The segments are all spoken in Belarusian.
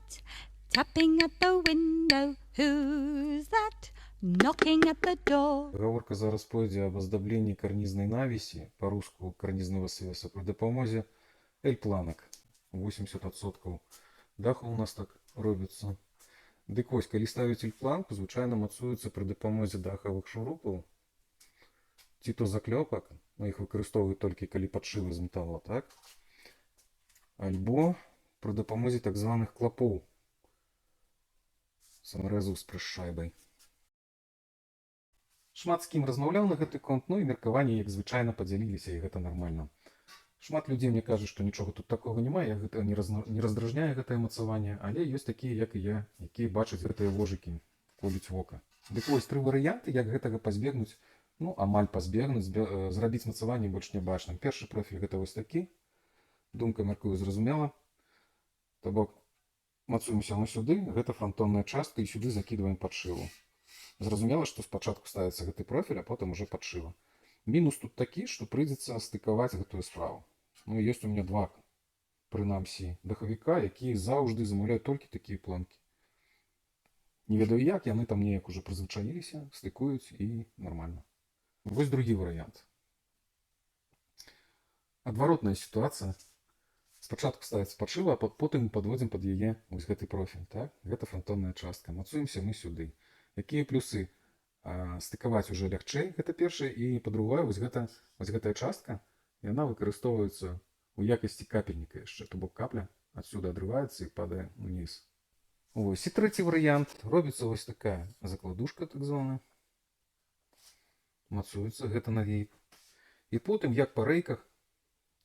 that? Tapping at the window. Who's that? Knocking at the door. Гаворка зараз пойдзе аб аздабленні карнізнай навісі, па-руску карнізнага свеса, пры дапамозе эль-планак. 80% даху у нас так робіцца. Дык вось, калі ставіць эль-планку, звычайна мацуецца пры дапамозе дахавых шурупаў, ці то заклёпак, іх выкарыстоўваюць толькі калі падшывы з металла, так? Альбо пры дапамозе так званых клапоў, самарэзаў з прышайбай. Шмат з кім размаўляў на гэты конт, ну і меркаванні, як звычайна, падзяліліся, і гэта нармальна. Шмат людзей мне кажуць, што нічога тут такога няма, я гэта не раздражняе гэтае мацаванне, але ёсць такія, як і я, якія бачаць гэтыя вожыкі, колюць вока. Дык вось 3 варыянты, як гэтага пазбегнуць, ну, амаль пазбегнуць, зрабіць мацаванне больш нябачным. Першы профіль гэта вось такі. Думка, мяркую, зразумела. То бок, мацуемся мы сюды, гэта франтонная частка, і сюды закідваем падшыву. Зразумела, што спачатку ставіцца гэты профіль, а потым уже падшыва. Мінус тут такі, што прыйдзецца стыкаваць гэтую справу. Ну, ёсць у мяне 2, прынамсі, дахавіка, якія заўжды замаўляюць толькі такія планкі. Не ведаю як, яны там неяк уже прызвычаіліся, стыкуюць і нармальна. Вось другі варыянт. Адваротная сітуацыя. Спачатку ставіцца падшыва, а потым мы падводзім пад яе вось гэты профіль. Так? Гэта франтонная частка. Мацуемся мы сюды. Якія плюсы? Стыкаваць уже лягчэй, гэта першае, і па-другое, вось гэтая частка, яна выкарыстоўваецца ў якасці капельніка яшчэ, то бок капля адсюда адрываецца і падае ўніз. Вось, і трэці варыянт. Робіцца вось такая закладушка, так званая. Мацуецца гэта на вейп. І потым, як па рэйках,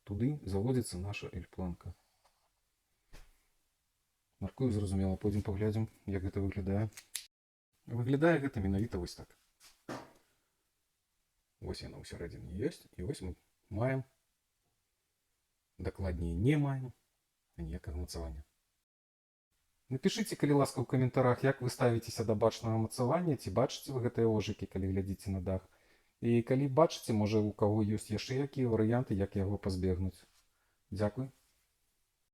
туды заводзіцца наша эль-планка. Мяркую, зразумела, пойдзем паглядзім, як гэта выглядае. Выглядае гэта менавіта вось так. Вось яна ўсярэдзіне ёсць, і вось мы маем, дакладней не маем, ніякага мацавання. Напішыце, калі ласка, ў каментарах, як вы ставіцеся да бачнага мацавання, ці бачыце вы гэтыя ожыкі, калі глядзіце на дах. І калі бачыце, можа, у каго ёсць яшчэ якія варыянты, як яго пазбегнуць. Дзякуй.